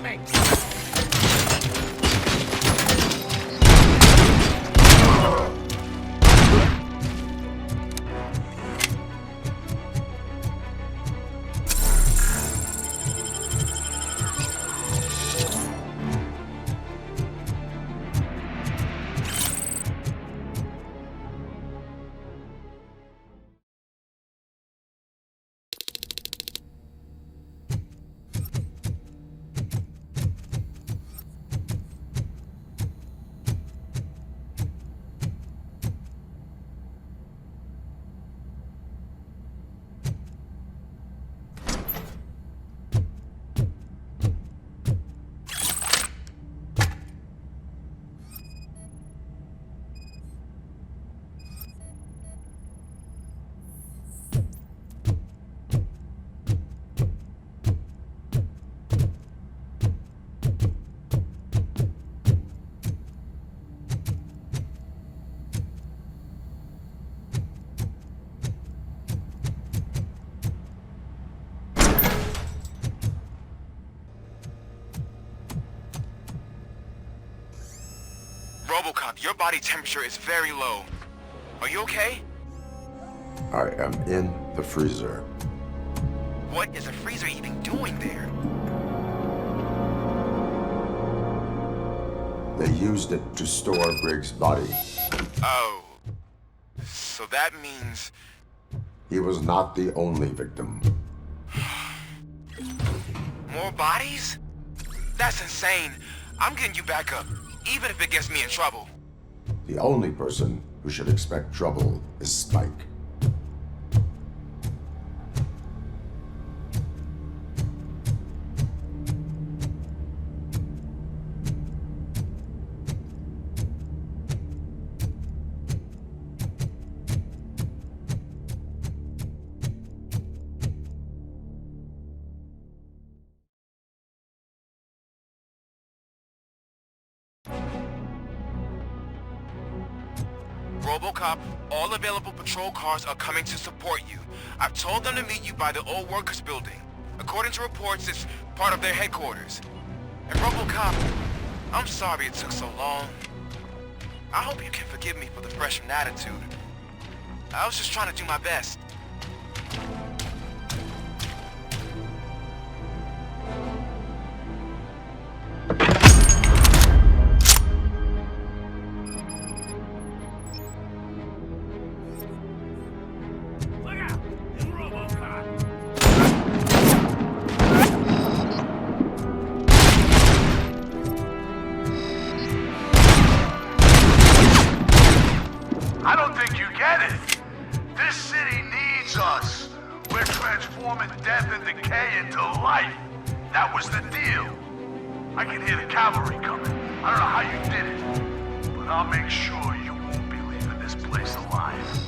me! RoboCop, your body temperature is very low. Are you okay? I am in the freezer. What is a freezer even doing there? They used it to store Briggs' body. Oh. So that means... He was not the only victim. more bodies? That's insane. I'm getting you back up, even if it gets me in trouble. The only person who should expect trouble is Spike. RoboCop, all available patrol cars are coming to support you. I've told them to meet you by the old workers building. According to reports, it's part of their headquarters. And RoboCop, I'm sorry it took so long. I hope you can forgive me for the freshman attitude. I was just trying to do my best. I don't think you get it. This city needs us. We're transforming death and decay into life. That was the deal. I can hear the cavalry coming. I don't know how you did it, but I'll make sure you won't be leaving this place alive.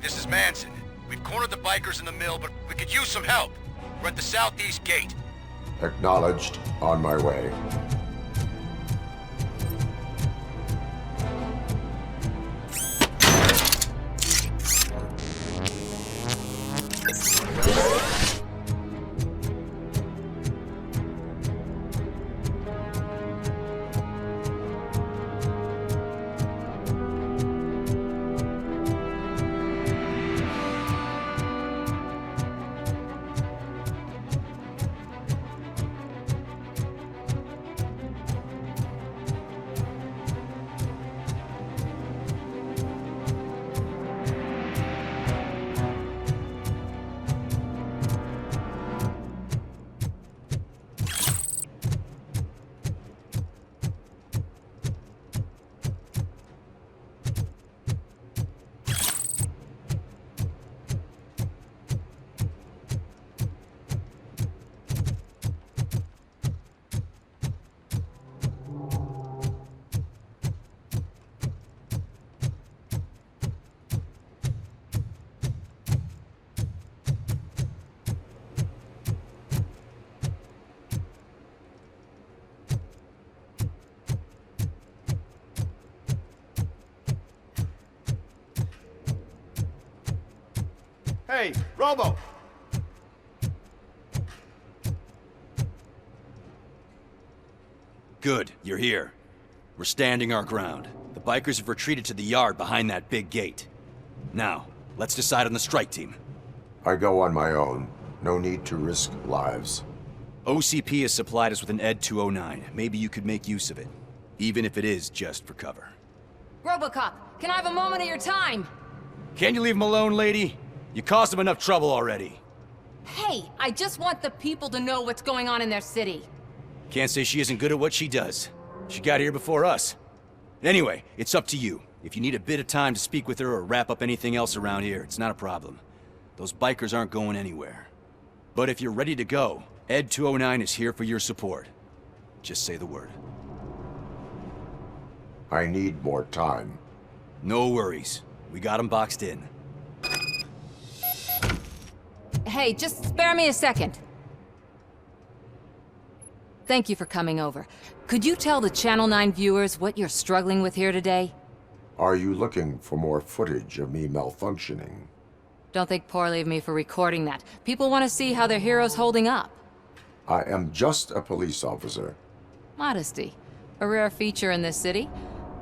this is Manson. We've cornered the bikers in the mill, but we could use some help. We're at the southeast gate. Acknowledged. On my way. Hey, Robo! Good, you're here. We're standing our ground. The bikers have retreated to the yard behind that big gate. Now, let's decide on the strike team. I go on my own. No need to risk lives. OCP has supplied us with an ED 209. Maybe you could make use of it, even if it is just for cover. RoboCop, can I have a moment of your time? Can you leave him alone, lady? You caused him enough trouble already. Hey, I just want the people to know what's going on in their city. Can't say she isn't good at what she does. She got here before us. Anyway, it's up to you. If you need a bit of time to speak with her or wrap up anything else around here, it's not a problem. Those bikers aren't going anywhere. But if you're ready to go, ED 209 is here for your support. Just say the word. I need more time. No worries. We got him boxed in. Hey, just spare me a second. Thank you for coming over. Could you tell the Channel 9 viewers what you're struggling with here today? Are you looking for more footage of me malfunctioning? Don't think poorly of me for recording that. People want to see how their hero's holding up. I am just a police officer. Modesty. A rare feature in this city.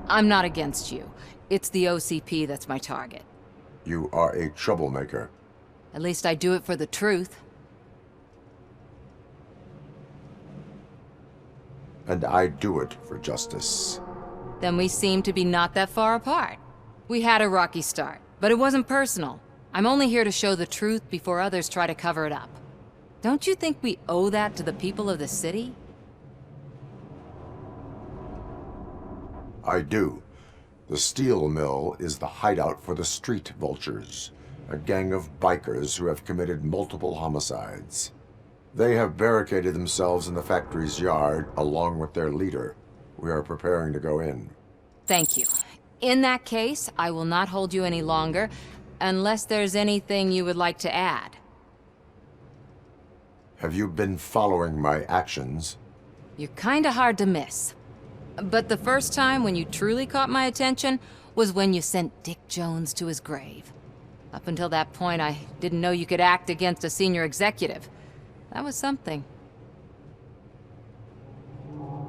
I'm not against you. It's the OCP that's my target. You are a troublemaker. At least I do it for the truth. And I do it for justice. Then we seem to be not that far apart. We had a rocky start, but it wasn't personal. I'm only here to show the truth before others try to cover it up. Don't you think we owe that to the people of the city? I do. The steel mill is the hideout for the street vultures, a gang of bikers who have committed multiple homicides. They have barricaded themselves in the factory's yard along with their leader. We are preparing to go in. Thank you. In that case, I will not hold you any longer, unless there's anything you would like to add. Have you been following my actions? You're kinda hard to miss. But the first time when you truly caught my attention was when you sent Dick Jones to his grave. Up until that point, I didn't know you could act against a senior executive. That was something.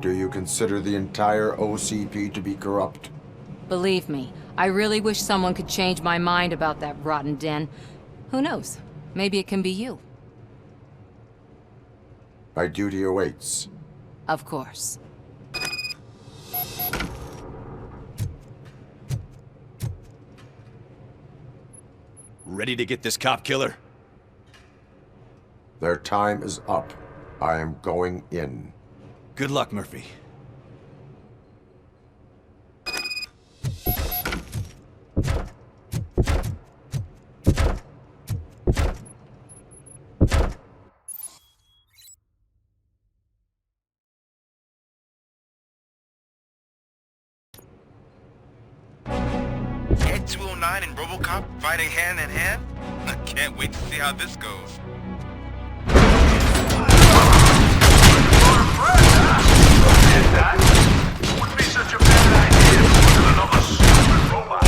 Do you consider the entire OCP to be corrupt? Believe me, I really wish someone could change my mind about that rotten den. Who knows? Maybe it can be you. My duty awaits. Of course. Ready to get this cop killer? Their time is up. I am going in. Good luck, Murphy. ED 209 09 and RoboCop fighting hand in hand? I can't wait to see how this goes. That wouldn't be such a bad idea if it wasn't another stupid robot.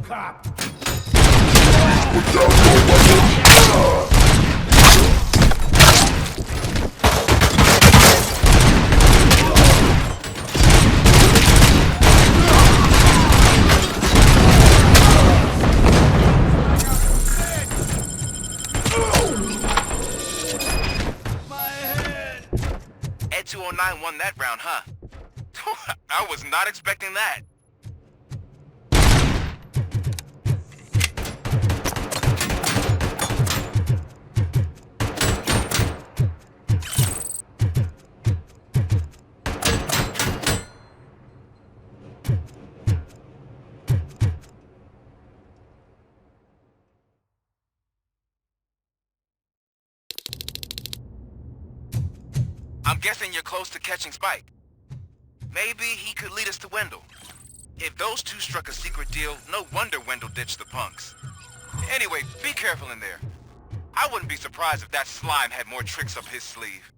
RoboCop! Ed 209 won that round, huh? I was not expecting that. I'm guessing you're close to catching Spike. Maybe he could lead us to Wendell. If those two struck a secret deal, no wonder Wendell ditched the punks. Anyway, be careful in there. I wouldn't be surprised if that slime had more tricks up his sleeve.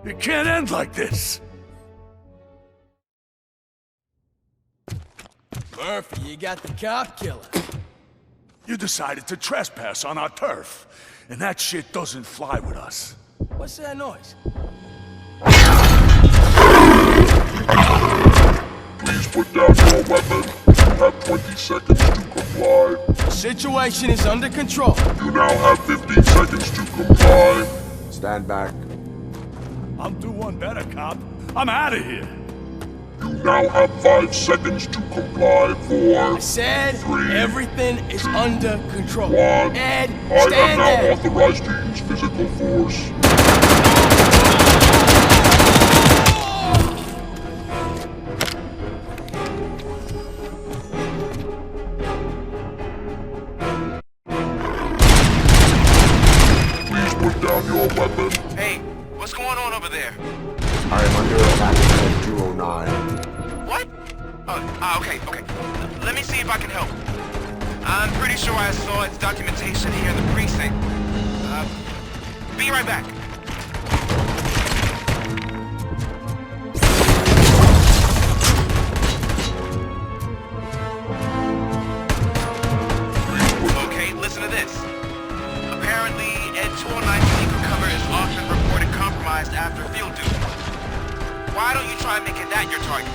It can't end like this! Murphy, you got the cop killer. You decided to trespass on our turf, and that shit doesn't fly with us. What's that noise? Please put down your weapon. You have 20 seconds to comply. The situation is under control. You now have 15 seconds to comply. Stand back. I'll do one better, cop. I'm out of here. You now have 5 seconds to comply. 4, I said 3, everything is under control. 1. Ed, I am stand now there. authorized to use physical force. Please put down your weapon. Hey, what's going on over there? I am under attack at 209. What? Okay. Let me see if I can help. I'm pretty sure I saw its documentation here in the precinct. Be right back. Okay, listen to this. Apparently, Ed 209's secret cover is often reported compromised after field duty. Why don't you try making that your target?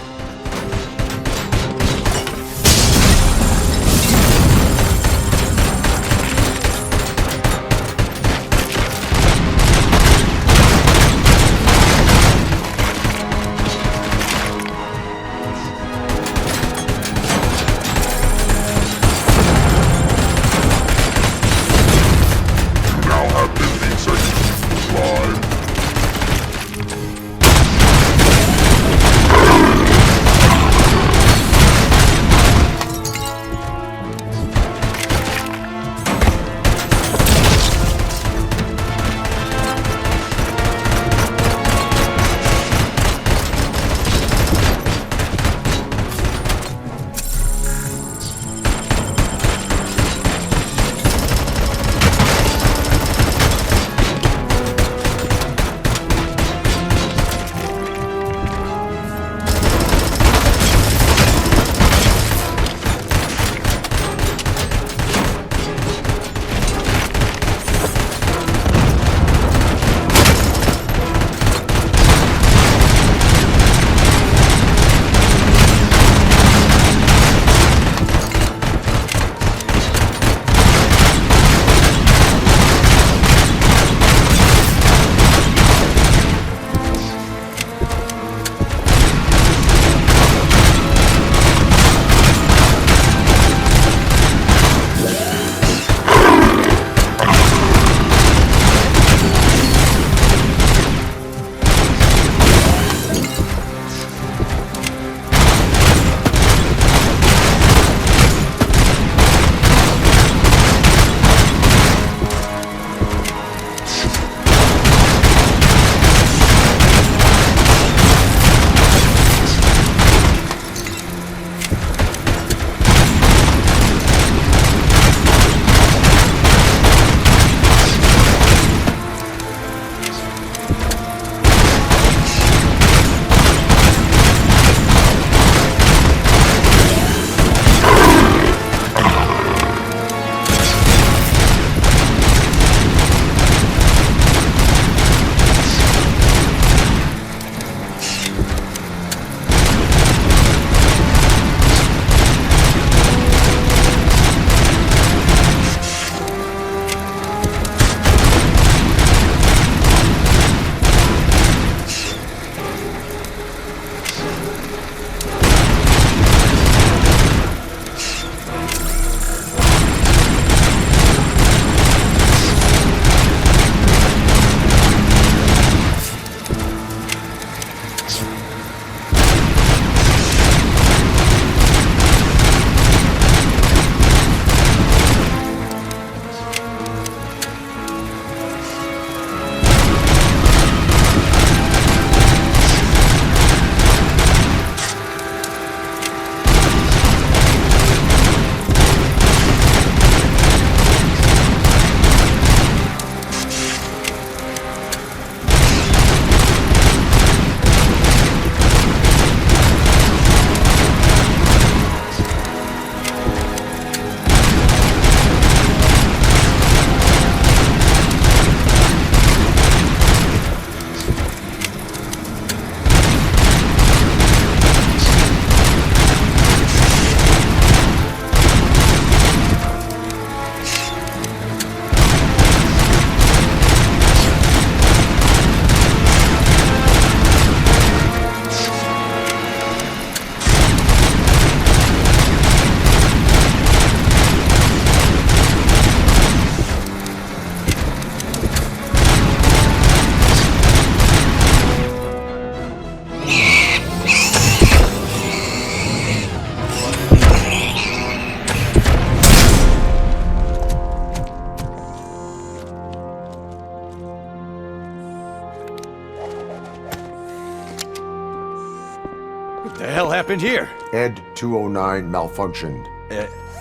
hell happened here? Ed 209 malfunctioned.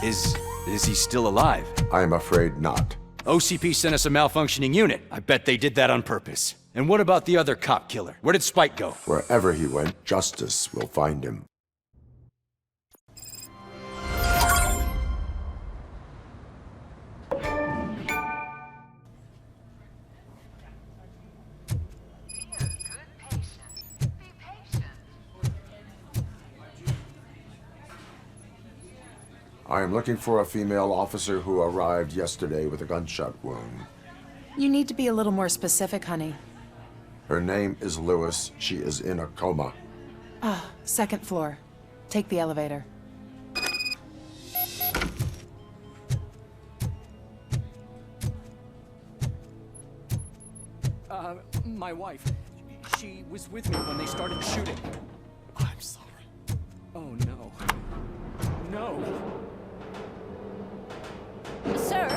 Is he still alive? I am afraid not. OCP sent us a malfunctioning unit. I bet they did that on purpose. And what about the other cop killer? Where did Spike go? Wherever he went, justice will find him. I am looking for a female officer who arrived yesterday with a gunshot wound. You need to be a little more specific, honey. Her name is Lewis. She is in a coma. Second floor. Take the elevator. My wife. She was with me when they started shooting. I'm sorry. Oh, no. No. Sir,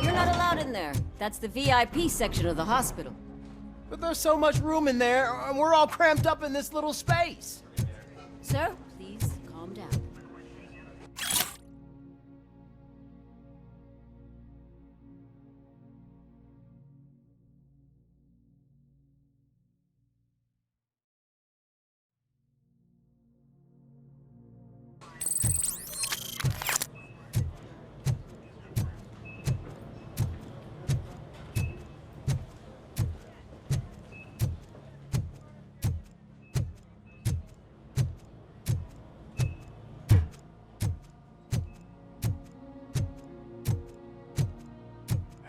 you're not allowed in there. That's the VIP section of the hospital. But there's so much room in there, and we're all cramped up in this little space. Sir, please calm down.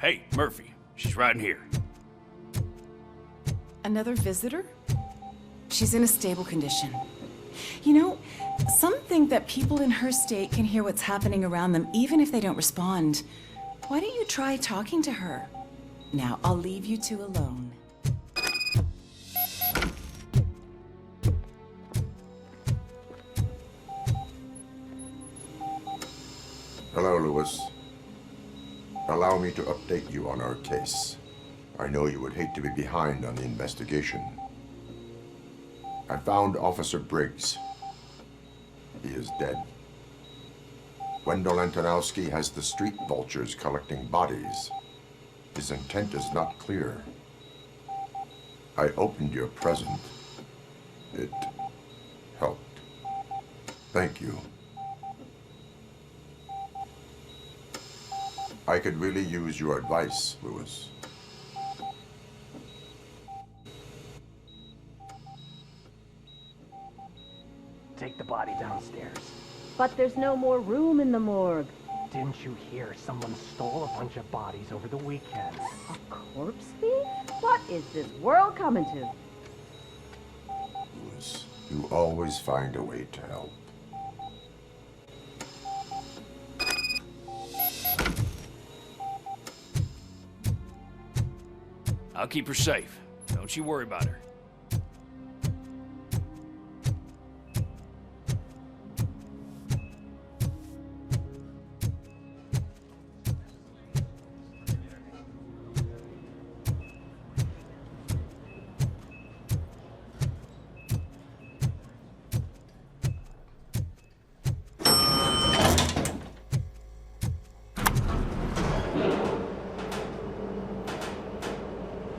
Hey, Murphy. She's right in here. Another visitor? She's in a stable condition. You know, some think that people in her state can hear what's happening around them even if they don't respond. Why don't you try talking to her? Now, I'll leave you two alone. Hello, Lewis. Allow me to update you on our case. I know you would hate to be behind on the investigation. I found Officer Briggs. He is dead. Wendell Antonowski has the street vultures collecting bodies. His intent is not clear. I opened your present. It helped. Thank you. I could really use your advice, Lewis. Take the body downstairs. But there's no more room in the morgue. Didn't you hear someone stole a bunch of bodies over the weekend? A corpse thief? What is this world coming to? Lewis, you always find a way to help. I'll keep her safe. Don't you worry about her.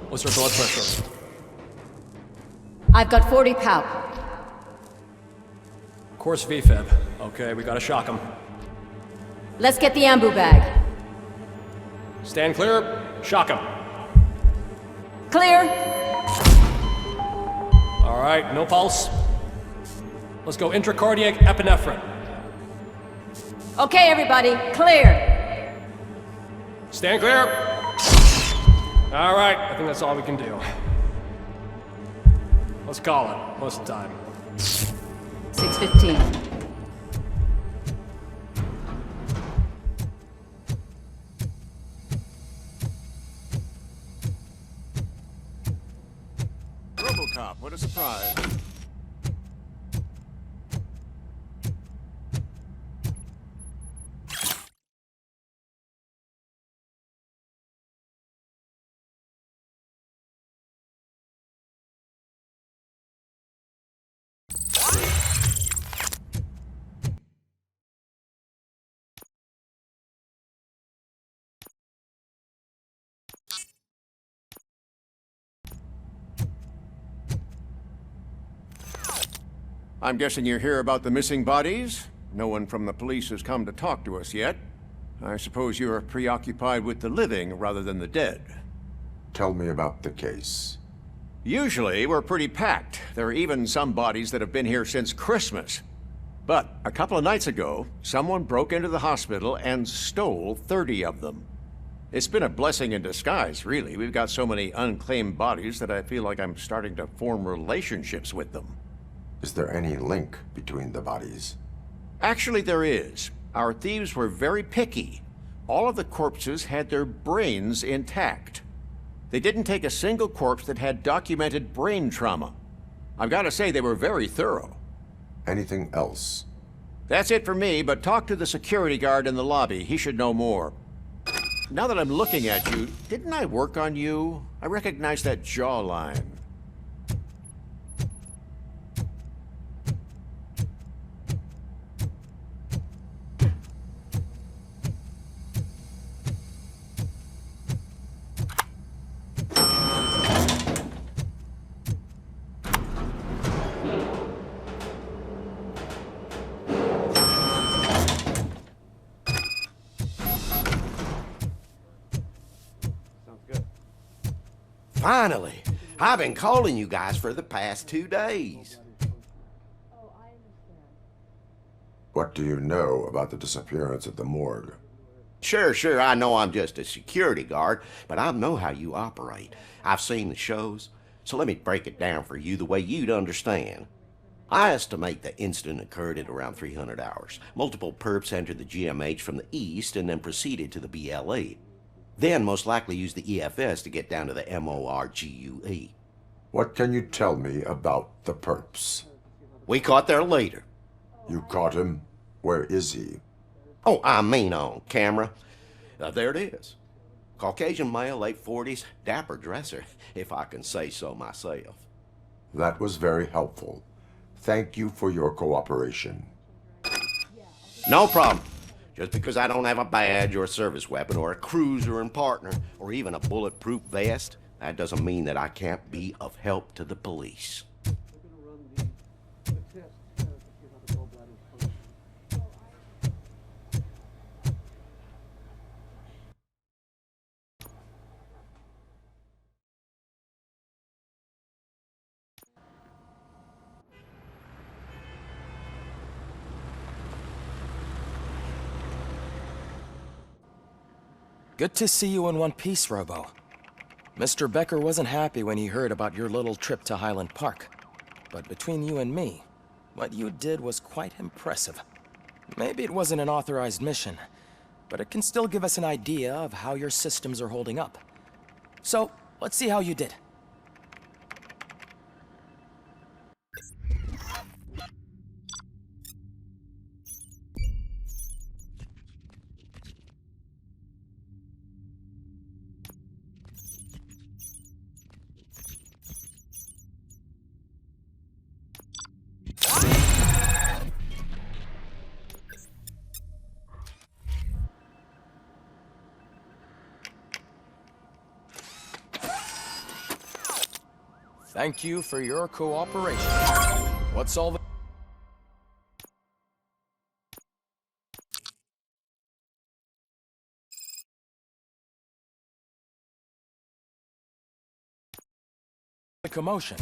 What's her blood pressure? I've got 40 pow. Course VFib. Okay, we gotta shock him. Let's get the ambu bag. Stand clear, shock him. Clear. All right, no pulse. Let's go intracardiac epinephrine. Okay, everybody, clear. Stand clear. All right, I think that's all we can do. Let's call it. What's the time? 6:15. RoboCop, what a surprise. I'm guessing you're here about the missing bodies? No one from the police has come to talk to us yet. I suppose you're preoccupied with the living rather than the dead. Tell me about the case. Usually, we're pretty packed. There are even some bodies that have been here since Christmas. But a couple of nights ago, someone broke into the hospital and stole 30 of them. It's been a blessing in disguise, really. We've got so many unclaimed bodies that I feel like I'm starting to form relationships with them. Is there any link between the bodies? Actually, there is. Our thieves were very picky. All of the corpses had their brains intact. They didn't take a single corpse that had documented brain trauma. I've got to say, they were very thorough. Anything else? That's it for me, but talk to the security guard in the lobby. He should know more. Now that I'm looking at you, didn't I work on you? I recognize that jawline. Finally! I've been calling you guys for the past 2 days. What do you know about the disappearance at the morgue? Sure, I know I'm just a security guard, but I know how you operate. I've seen the shows, so let me break it down for you the way you'd understand. I estimate the incident occurred at around 300 hours. Multiple perps entered the GMH from the east and then proceeded to the BLE. Then most likely used the EFS to get down to the MORGUE. What can you tell me about the perps? We caught their leader. You caught him? Where is he? Oh, I mean on camera. There it is. Caucasian male, late 40s, dapper dresser, if I can say so myself. That was very helpful. Thank you for your cooperation. No problem. Just because I don't have a badge or a service weapon or a cruiser and partner or even a bulletproof vest, that doesn't mean that I can't be of help to the police. Good to see you in one piece, Robo. Mr. Becker wasn't happy when he heard about your little trip to Highland Park. But between you and me, what you did was quite impressive. Maybe it wasn't an authorized mission, but it can still give us an idea of how your systems are holding up. So, let's see how you did. Thank you for your cooperation. What's all the commotion?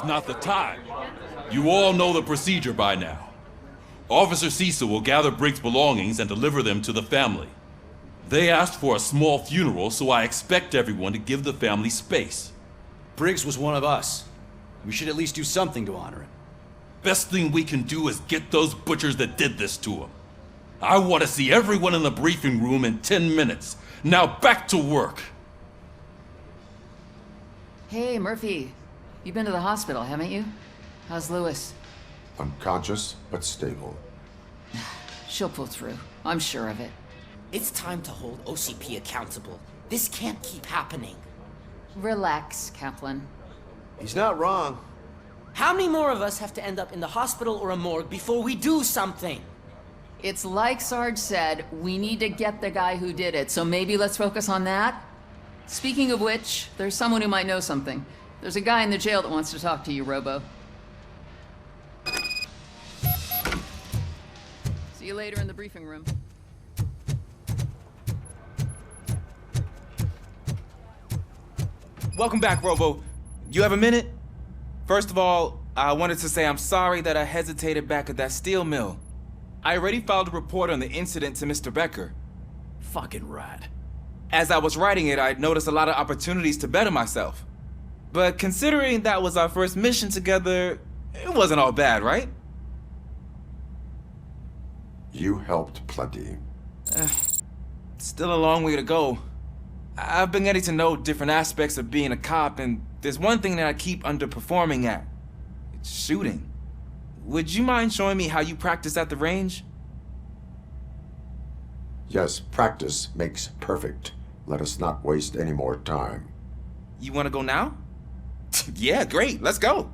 Not the time. You all know the procedure by now. Officer Cecil will gather Briggs' belongings and deliver them to the family. They asked for a small funeral, so I expect everyone to give the family space. Briggs was one of us. We should at least do something to honor him. Best thing we can do is get those butchers that did this to him. I want to see everyone in the briefing room in 10 minutes. Now back to work. Hey, Murphy. You've been to the hospital, haven't you? How's Lewis? Unconscious, but stable. She'll pull through. I'm sure of it. It's time to hold OCP accountable. This can't keep happening. Relax, Kaplan. He's not wrong. How many more of us have to end up in the hospital or a morgue before we do something? It's like Sarge said, we need to get the guy who did it, so maybe let's focus on that? Speaking of which, there's someone who might know something. There's a guy in the jail that wants to talk to you, Robo. See you later in the briefing room. Welcome back, Robo. You have a minute? First of all, I wanted to say I'm sorry that I hesitated back at that steel mill. I already filed a report on the incident to Mr. Becker. Fucking right. As I was writing it, I noticed a lot of opportunities to better myself. But considering that was our first mission together, it wasn't all bad, right? You helped plenty. Still a long way to go. I've been getting to know different aspects of being a cop, and there's one thing that I keep underperforming at. It's shooting. Would you mind showing me how you practice at the range? Yes, practice makes perfect. Let us not waste any more time. You want to go now? Yeah, great. Let's go.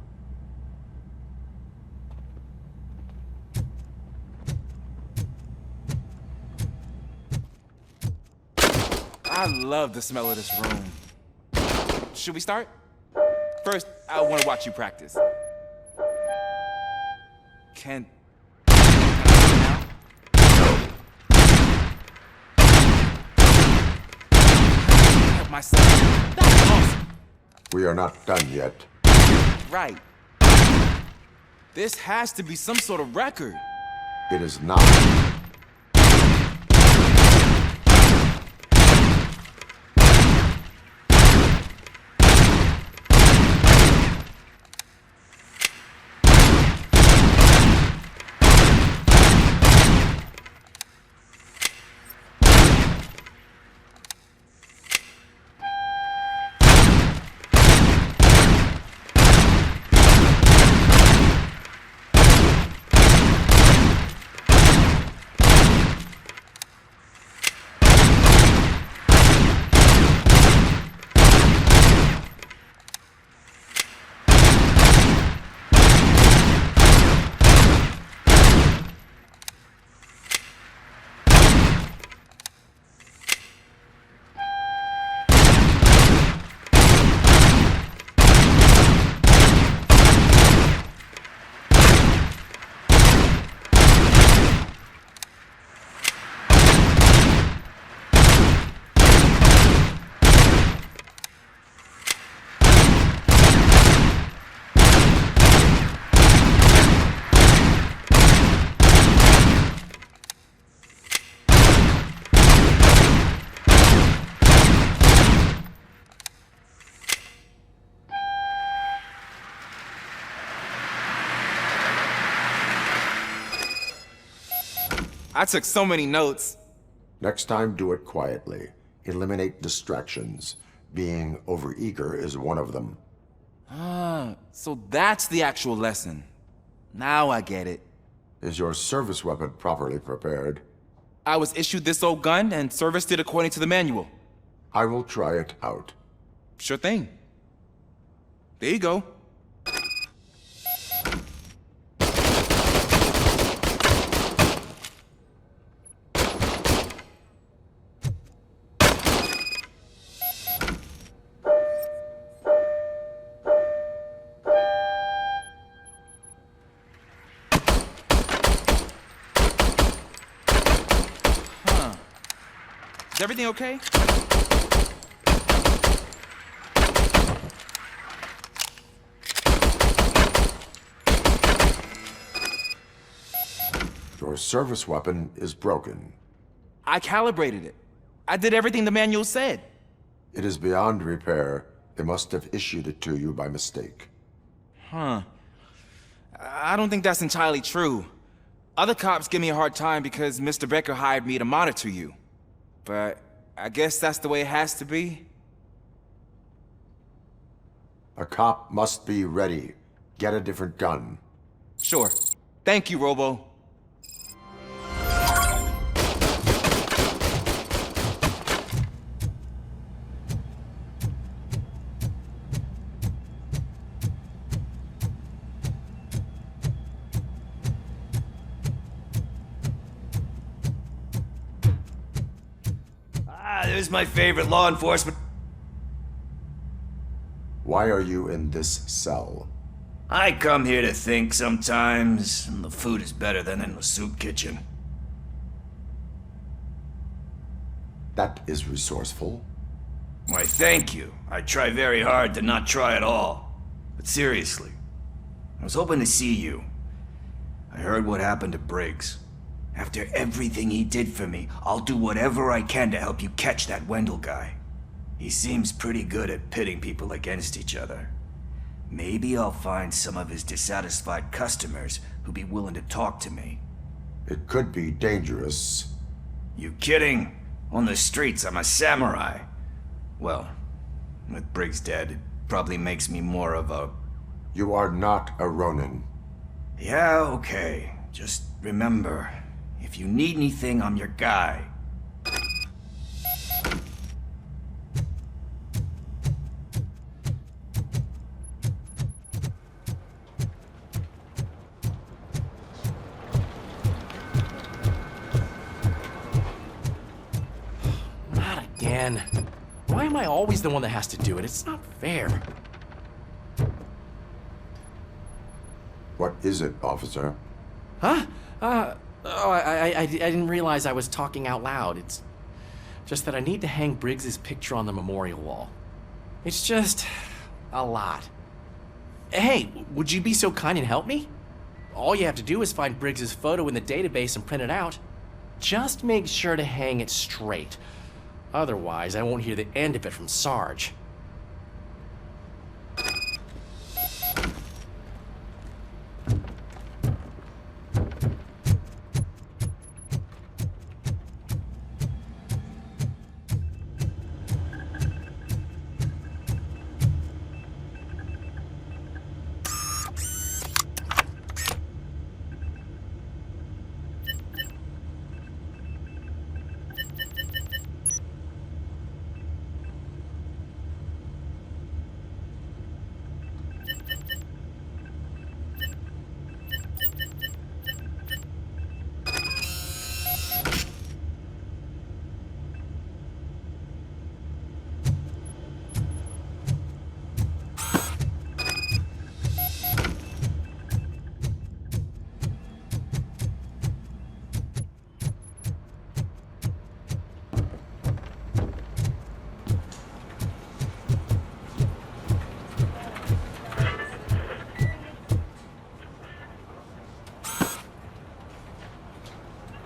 I love the smell of this room. Should we start? First, I want to watch you practice. Can... Help myself. That's awesome. We are not done yet. Right. This has to be some sort of record. It is not. I took so many notes. Next time, do it quietly. Eliminate distractions. Being overeager is one of them. Ah, so that's the actual lesson. Now I get it. Is your service weapon properly prepared? I was issued this old gun and serviced it according to the manual. I will try it out. Sure thing. There you go. Is everything okay? Your service weapon is broken. I calibrated it. I did everything the manual said. It is beyond repair. They must have issued it to you by mistake. Huh. I don't think that's entirely true. Other cops give me a hard time because Mr. Becker hired me to monitor you. But I guess that's the way it has to be. A cop must be ready. Get a different gun. Sure. Thank you, Robo. is my favorite law enforcement. Why are you in this cell? I come here to think sometimes, and the food is better than in the soup kitchen. That is resourceful. Why, thank you. I try very hard to not try at all. But seriously, I was hoping to see you. I heard what happened to Briggs. After everything he did for me, I'll do whatever I can to help you catch that Wendell guy. He seems pretty good at pitting people against each other. Maybe I'll find some of his dissatisfied customers who'd be willing to talk to me. It could be dangerous. You kidding? On the streets, I'm a samurai. Well, with Briggs dead, it probably makes me more of a... You are not a Ronin. Yeah, okay. Just remember, if you need anything, I'm your guy. Not again. Why am I always the one that has to do it? It's not fair. What is it, officer? Huh? I didn't realize I was talking out loud. It's just that I need to hang Briggs's picture on the memorial wall. It's just a lot. Hey, would you be so kind and help me? All you have to do is find Briggs's photo in the database and print it out. Just make sure to hang it straight. Otherwise, I won't hear the end of it from Sarge.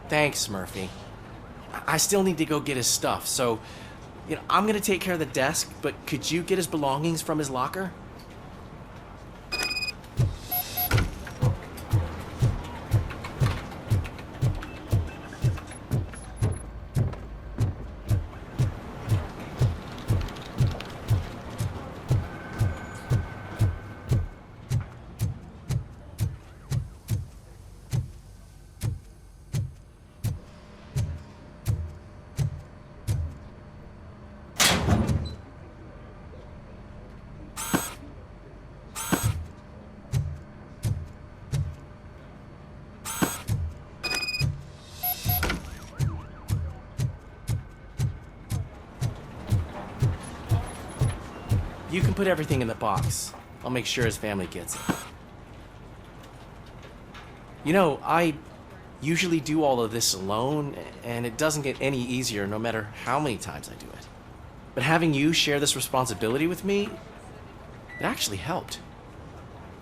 Thanks, Murphy. I still need to go get his stuff, so, I'm gonna take care of the desk, but could you get his belongings from his locker? You can put everything in the box. I'll make sure his family gets it. I usually do all of this alone, and it doesn't get any easier no matter how many times I do it. But having you share this responsibility with me, it actually helped.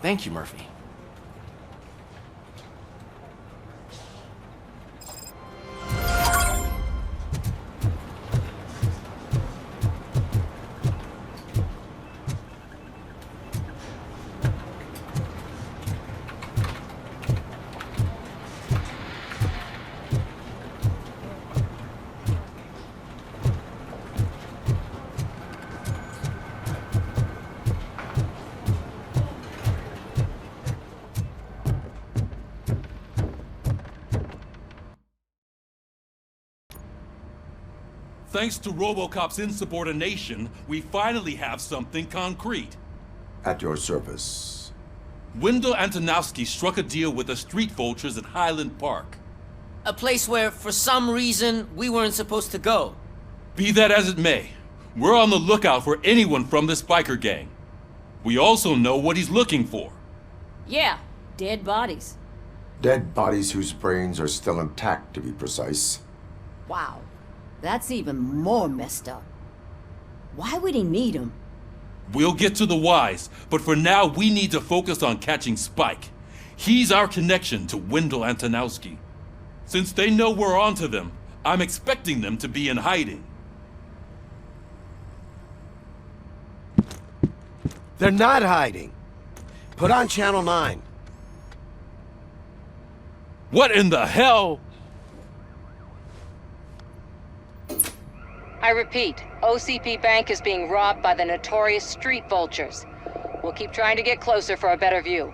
Thank you, Murphy. Thanks to RoboCop's insubordination, we finally have something concrete. At your service. Wendell Antonowski struck a deal with the street vultures at Highland Park. A place where, for some reason, we weren't supposed to go. Be that as it may, we're on the lookout for anyone from this biker gang. We also know what he's looking for. Yeah, dead bodies. Dead bodies whose brains are still intact, to be precise. Wow, that's even more messed up. Why would he need them? We'll get to the whys, but for now we need to focus on catching Spike. He's our connection to Wendell Antonowski. Since they know we're onto them, I'm expecting them to be in hiding. They're not hiding. Put on Channel 9. What in the hell? I repeat, OCP Bank is being robbed by the notorious street vultures. We'll keep trying to get closer for a better view.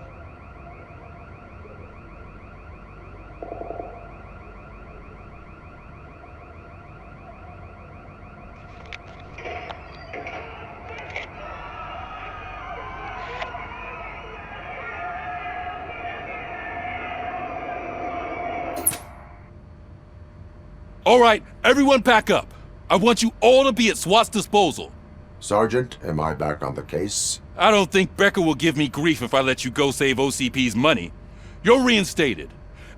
All right, everyone pack up. I want you all to be at SWAT's disposal. Sergeant, am I back on the case? I don't think Becker will give me grief if I let you go save OCP's money. You're reinstated.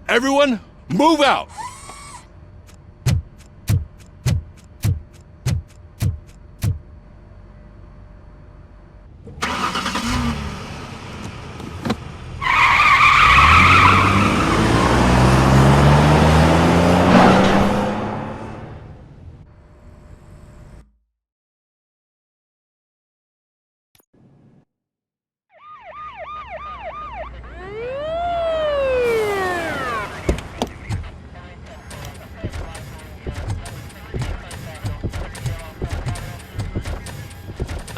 Everyone, move out!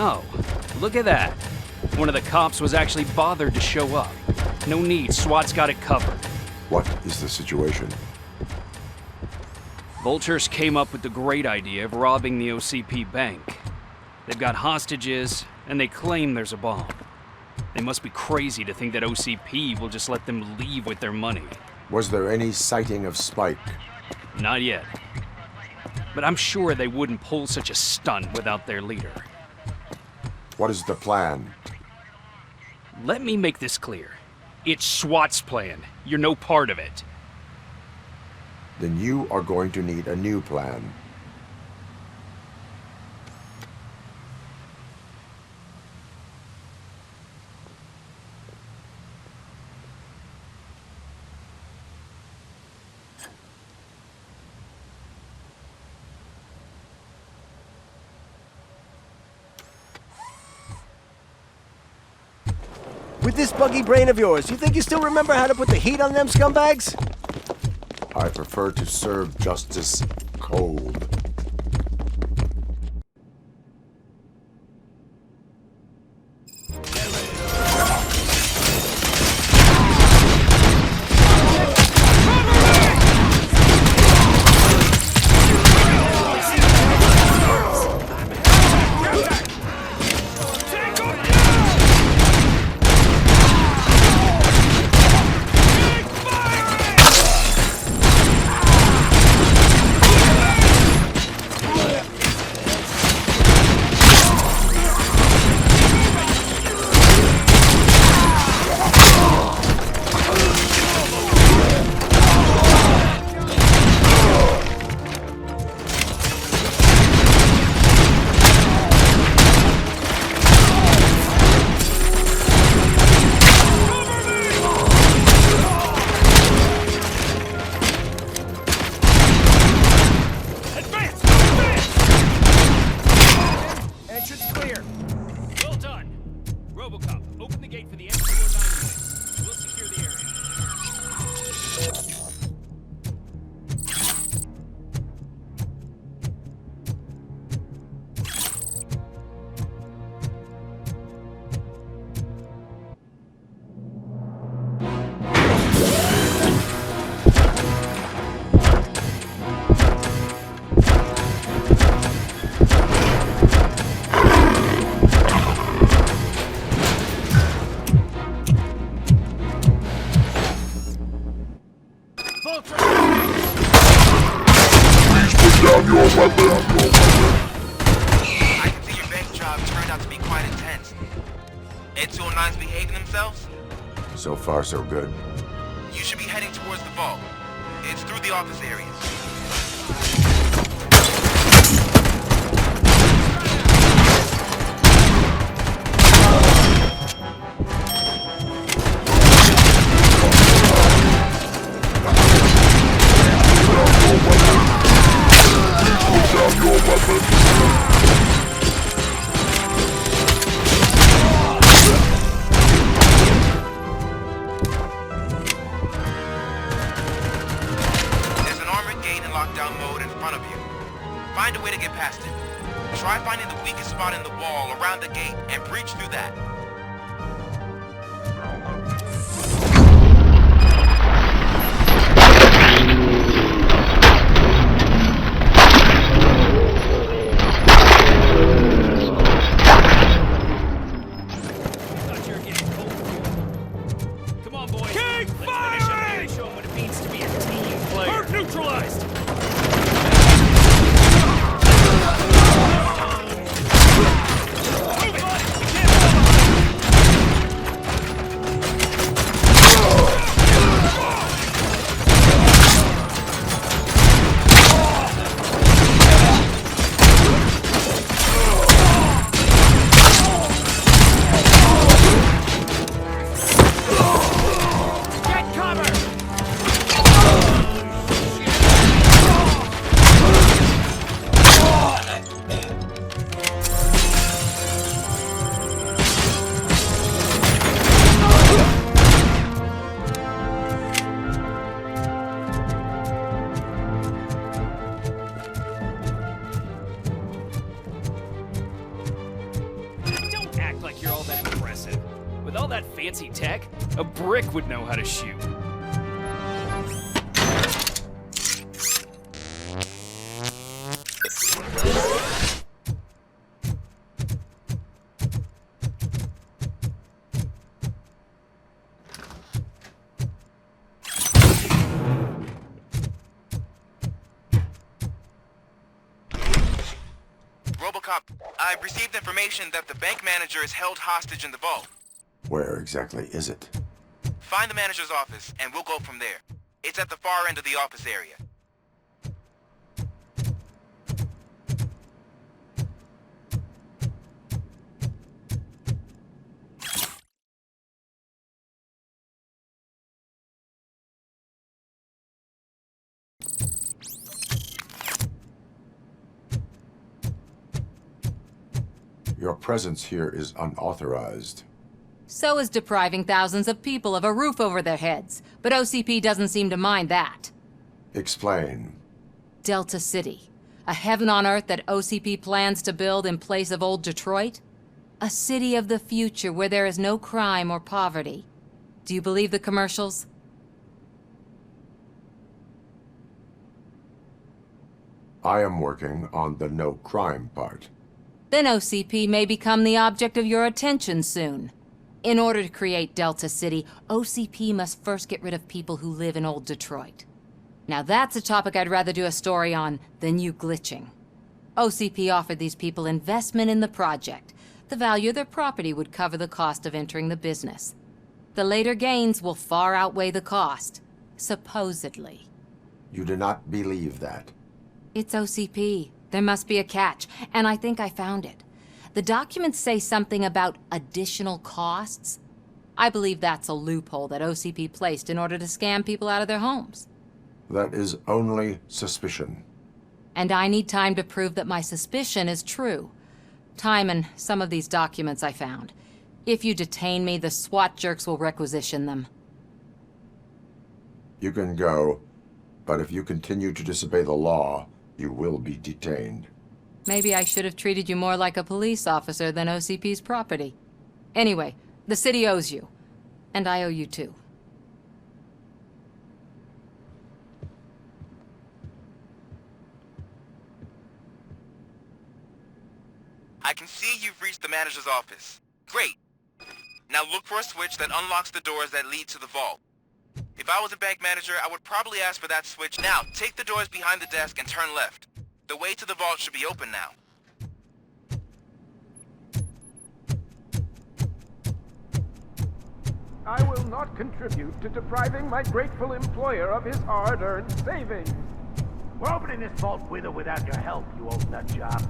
Oh, look at that. One of the cops was actually bothered to show up. No need, SWAT's got it covered. What is the situation? Vultures came up with the great idea of robbing the OCP bank. They've got hostages, and they claim there's a bomb. They must be crazy to think that OCP will just let them leave with their money. Was there any sighting of Spike? Not yet. But I'm sure they wouldn't pull such a stunt without their leader. What is the plan? Let me make this clear. It's SWAT's plan. You're no part of it. Then you are going to need a new plan. With this buggy brain of yours, you think you still remember how to put the heat on them scumbags? I prefer to serve justice cold. Entrance clear. Well done. RoboCop, open the gate for the exit door 9 unit. We'll secure the area. down your weapon. I can see your bank job turned out to be quite intense. Ed 209's behaving themselves? So far, so good. You should be heading towards the vault. It's through the office areas. Down your weapon. Lockdown mode in front of you. Find a way to get past it. Try finding the weakest spot in the wall around the gate and breach through that. Come on, boys. Keep firing! Show them what it means to be a team player. Herd neutralized! With all that fancy tech, a brick would know how to shoot. RoboCop, I've received information that the bank manager is held hostage in the vault. Where exactly is it? Find the manager's office, and we'll go from there. It's at the far end of the office area. Your presence here is unauthorized. So is depriving thousands of people of a roof over their heads. But OCP doesn't seem to mind that. Explain. Delta City. A heaven on earth that OCP plans to build in place of old Detroit? A city of the future where there is no crime or poverty. Do you believe the commercials? I am working on the no crime part. Then OCP may become the object of your attention soon. In order to create Delta City, OCP must first get rid of people who live in old Detroit. Now that's a topic I'd rather do a story on than you glitching. OCP offered these people investment in the project. The value of their property would cover the cost of entering the business. The later gains will far outweigh the cost, supposedly. You do not believe that? It's OCP. There must be a catch, and I think I found it. The documents say something about additional costs. I believe that's a loophole that OCP placed in order to scam people out of their homes. That is only suspicion. And I need time to prove that my suspicion is true. Time and some of these documents I found. If you detain me, the SWAT jerks will requisition them. You can go, but if you continue to disobey the law, you will be detained. Maybe I should have treated you more like a police officer than OCP's property. Anyway, the city owes you. And I owe you too. I can see you've reached the manager's office. Great. Now look for a switch that unlocks the doors that lead to the vault. If I was a bank manager, I would probably ask for that switch. Now, take the doors behind the desk and turn left. The way to the vault should be open now. I will not contribute to depriving my grateful employer of his hard-earned savings. We're opening this vault with or without your help, you old nut job.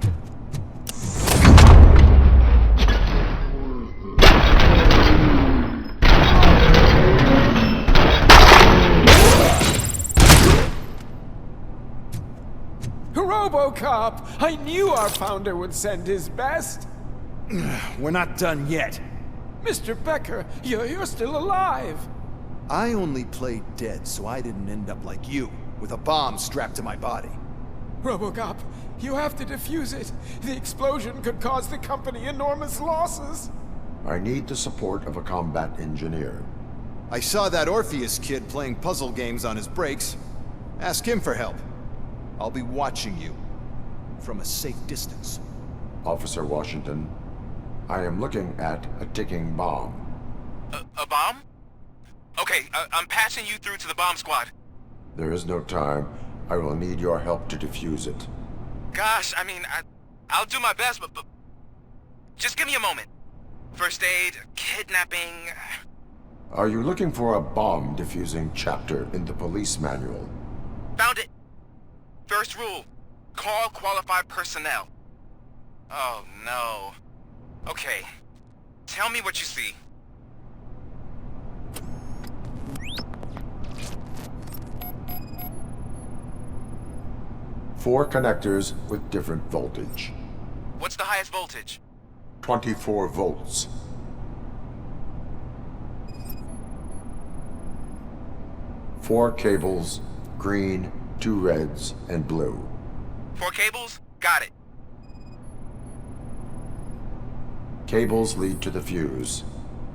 RoboCop! I knew our founder would send his best! We're not done yet. Mr. Becker, you're still alive! I only played dead so I didn't end up like you, with a bomb strapped to my body. RoboCop, you have to defuse it. The explosion could cause the company enormous losses. I need the support of a combat engineer. I saw that Orpheus kid playing puzzle games on his breaks. Ask him for help. I'll be watching you. From a safe distance. Officer Washington, I am looking at a ticking bomb. A bomb? Okay, I'm passing you through to the bomb squad. There is no time. I will need your help to defuse it. Gosh, I mean, I'll do my best, but just give me a moment. First aid, kidnapping... Are you looking for a bomb defusing chapter in the police manual? Found it! First rule, call qualified personnel. Oh no. Okay, tell me what you see. Four connectors with different voltage. What's the highest voltage? 24 volts. Four cables, green, 2 reds, and blue. 4 cables? Got it. Cables lead to the fuse.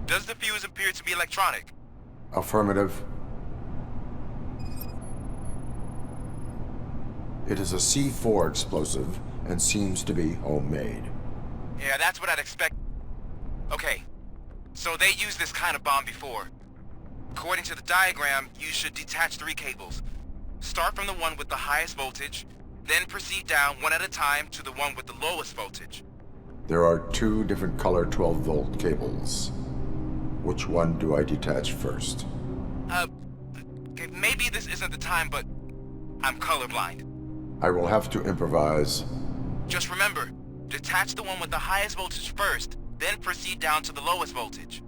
Does the fuse appear to be electronic? Affirmative. It is a C4 explosive and seems to be homemade. Yeah, that's what I'd expect. Okay, so they used this kind of bomb before. According to the diagram, you should detach 3 cables. Start from the one with the highest voltage, then proceed down one at a time to the one with the lowest voltage. There are 2 different color 12-volt cables. Which one do I detach first? Okay, maybe this isn't the time, but I'm colorblind. I will have to improvise. Just remember, detach the one with the highest voltage first, then proceed down to the lowest voltage.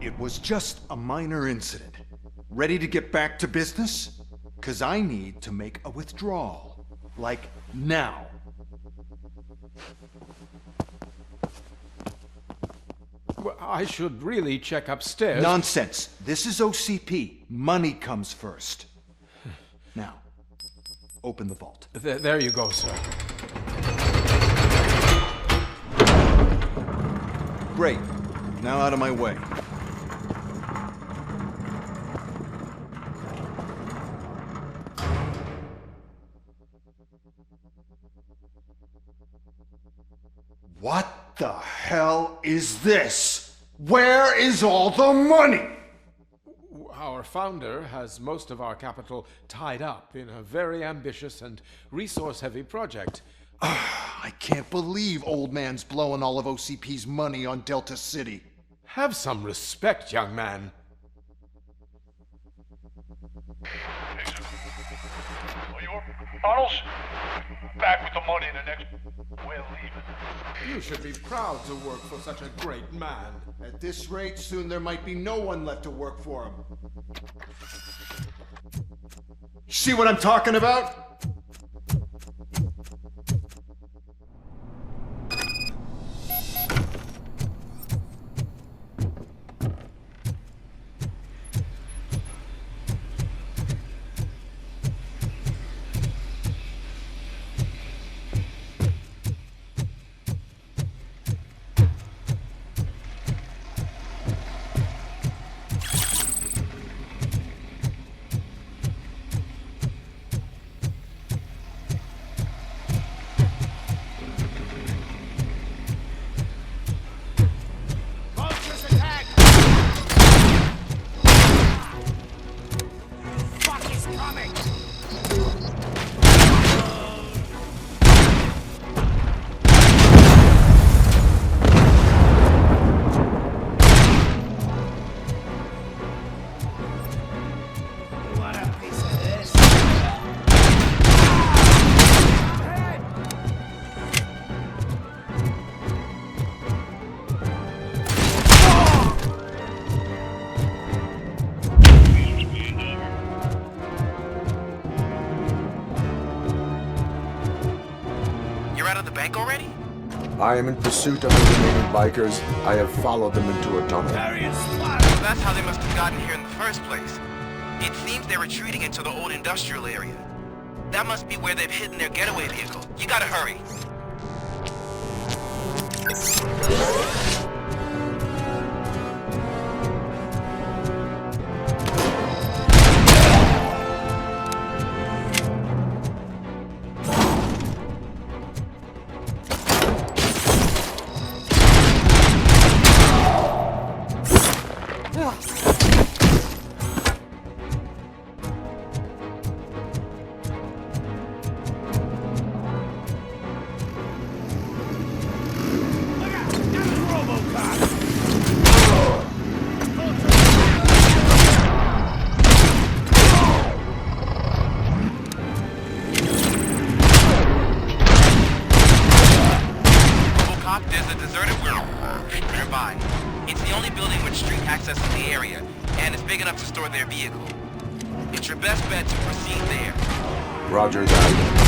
It was just a minor incident. Ready to get back to business? 'Cause I need to make a withdrawal. Like, now. Well, I should really check upstairs. Nonsense. This is OCP. Money comes first. Now, open the vault. There you go, sir. Great. Now out of my way. What the hell is this? Where is all the money? Our founder has most of our capital tied up in a very ambitious and resource-heavy project. I can't believe old man's blowing all of OCP's money on Delta City. Have some respect, young man. Tunnels? Back with the money in the next... We're leaving. You should be proud to work for such a great man. At this rate, soon there might be no one left to work for him. See what I'm talking about? I am in pursuit of the remaining bikers. I have followed them into a tunnel. So that's how they must have gotten here in the first place. It seems they're retreating into the old industrial area. That must be where they've hidden their getaway vehicle. You gotta hurry. There's a deserted warehouse nearby. It's the only building with street access to the area, and it's big enough to store their vehicle. It's your best bet to proceed there. Roger that.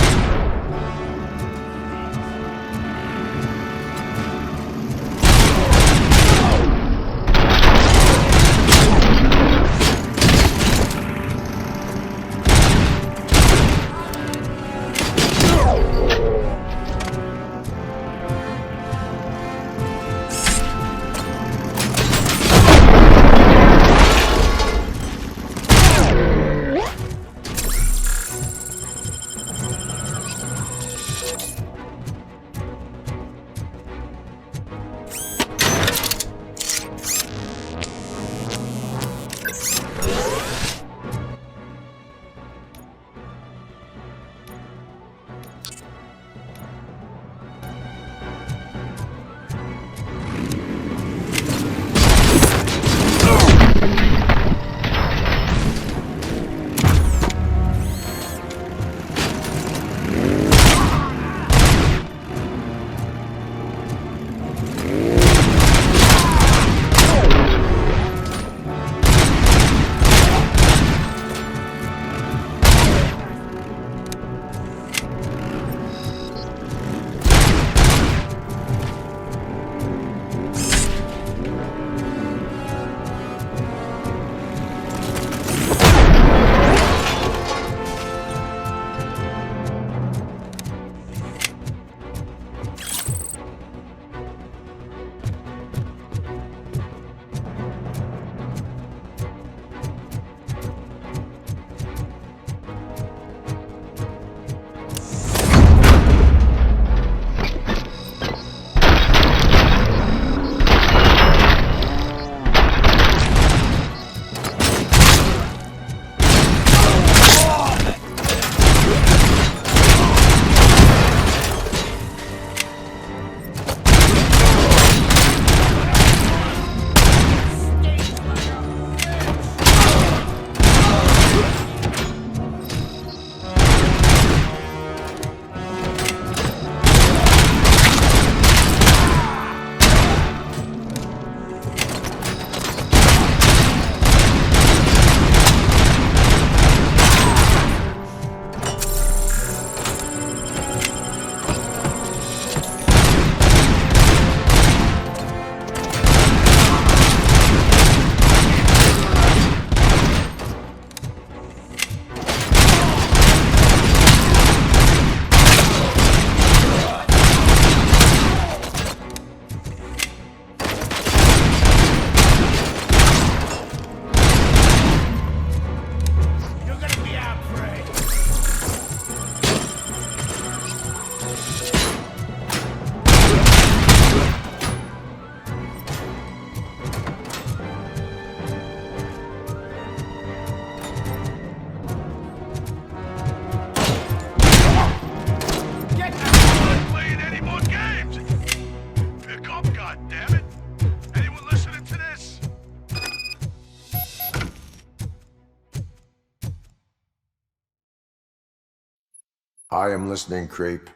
I am listening, Creep.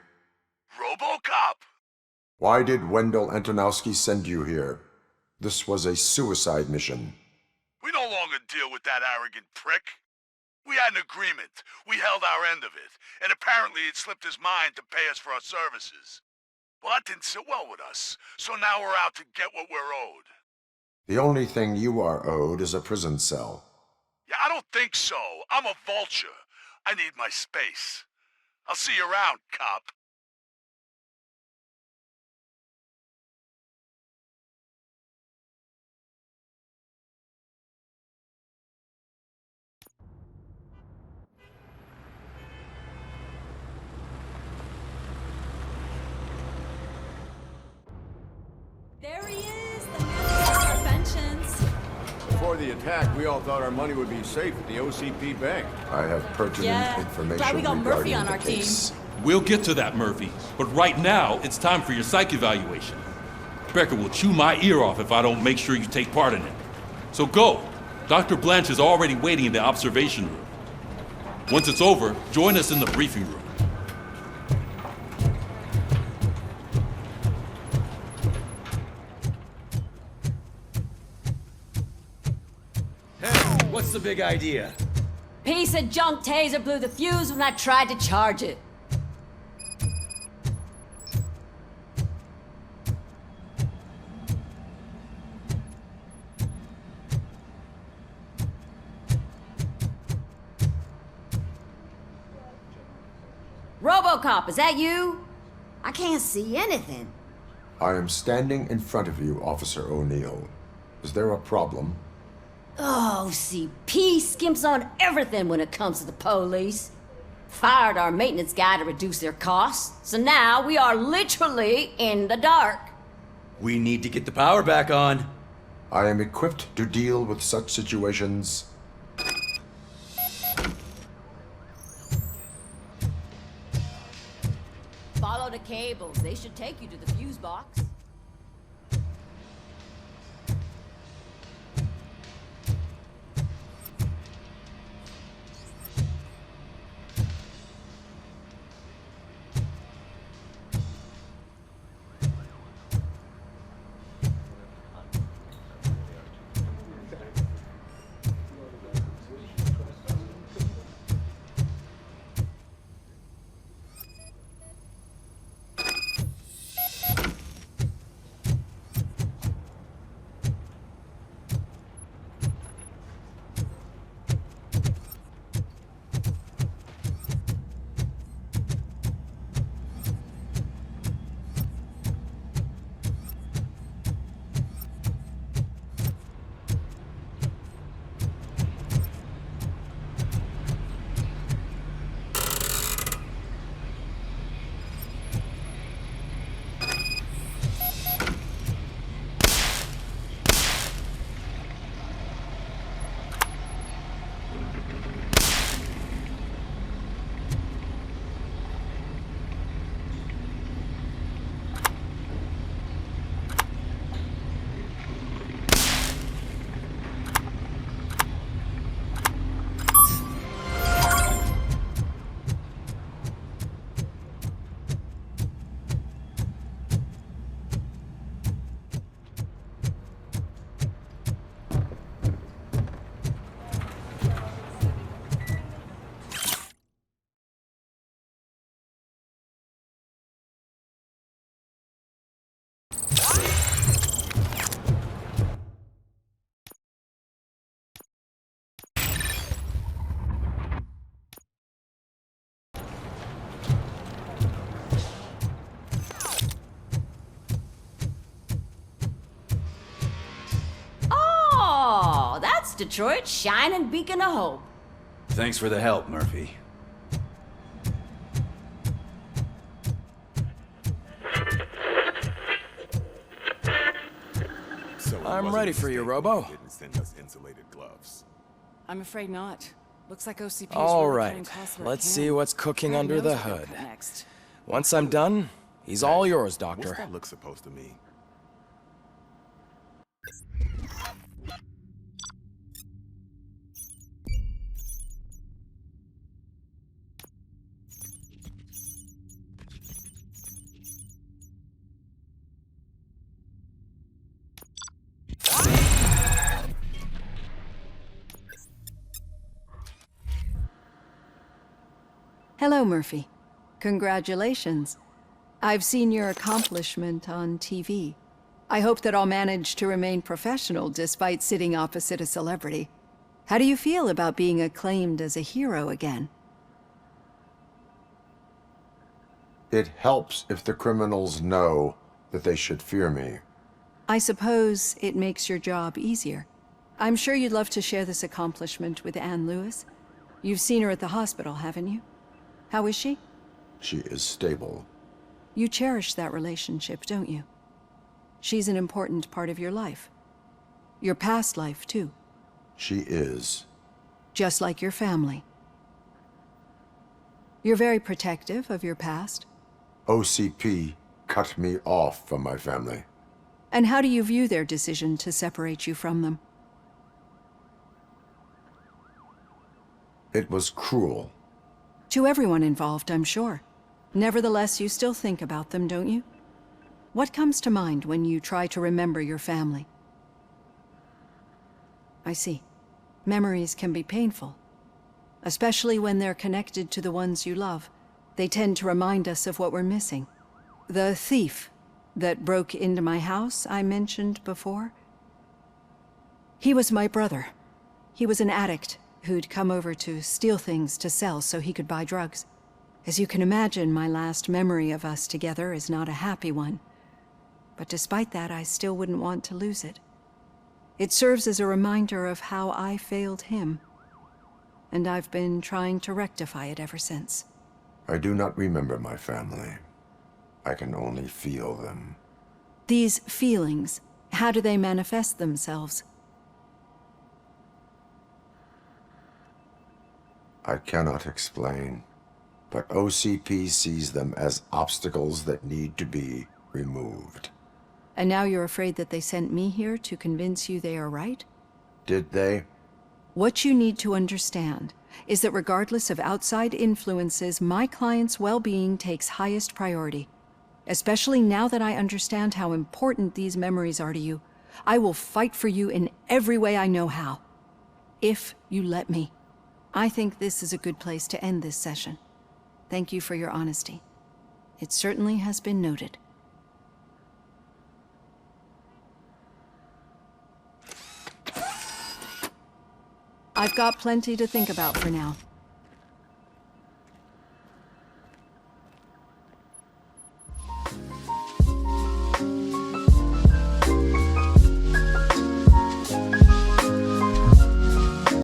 RoboCop! Why did Wendell Antonowski send you here? This was a suicide mission. We no longer deal with that arrogant prick. We had an agreement. We held our end of it, and apparently it slipped his mind to pay us for our services. Well, that didn't sit well with us, so now we're out to get what we're owed. The only thing you are owed is a prison cell. Yeah, I don't think so. I'm a vulture. I need my space. I'll see you around, cop. There he is, the man of pensions. Before the attack, we all thought our money would be safe at the OCP bank. I have pertinent information Glad we got Murphy regarding on the our case. team. We'll get to that, Murphy. But right now, it's time for your psych evaluation. Becker will chew my ear off if I don't make sure you take part in it. So go. Dr. Blanche is already waiting in the observation room. Once it's over, join us in the briefing room. Hey, what's the big idea? Piece of junk taser blew the fuse when I tried to charge it. RoboCop, is that you? I can't see anything. I am standing in front of you, Officer O'Neill. Is there a problem? Oh, CP skimps on everything when it comes to the police. Fired our maintenance guy to reduce their costs, so now we are literally in the dark. We need to get the power back on. I am equipped to deal with such situations. Follow the cables. They should take you to the fuse box. Oh, that's Detroit's shining beacon of hope. Thanks for the help, Murphy. I'm ready for you, Robo. Didn't send us insulated gloves. I'm afraid not. Looks like OCP is All really right, cutting costs where it let's can. see what's cooking God under knows the what they'll hood. cut next. Once I'm done, he's all yours, Doctor. What's that look supposed to mean? Hello, Murphy. Congratulations. I've seen your accomplishment on TV. I hope that I'll manage to remain professional despite sitting opposite a celebrity. How do you feel about being acclaimed as a hero again? It helps if the criminals know that they should fear me. I suppose it makes your job easier. I'm sure you'd love to share this accomplishment with Anne Lewis. You've seen her at the hospital, haven't you? How is she? She is stable. You cherish that relationship, don't you? She's an important part of your life. Your past life, too. She is. Just like your family. You're very protective of your past. OCP cut me off from my family. And how do you view their decision to separate you from them? It was cruel. To everyone involved, I'm sure. Nevertheless, you still think about them, don't you? What comes to mind when you try to remember your family? I see. Memories can be painful. Especially when they're connected to the ones you love. They tend to remind us of what we're missing. The thief that broke into my house I mentioned before? He was my brother. He was an addict who'd come over to steal things to sell so he could buy drugs. As you can imagine, my last memory of us together is not a happy one. But despite that, I still wouldn't want to lose it. It serves as a reminder of how I failed him. And I've been trying to rectify it ever since. I do not remember my family. I can only feel them. These feelings, how do they manifest themselves? I cannot explain, but OCP sees them as obstacles that need to be removed. And now you're afraid that they sent me here to convince you they are right? Did they? What you need to understand is that regardless of outside influences, my client's well-being takes highest priority. Especially now that I understand how important these memories are to you. I will fight for you in every way I know how. If you let me. I think this is a good place to end this session. Thank you for your honesty. It certainly has been noted. I've got plenty to think about for now.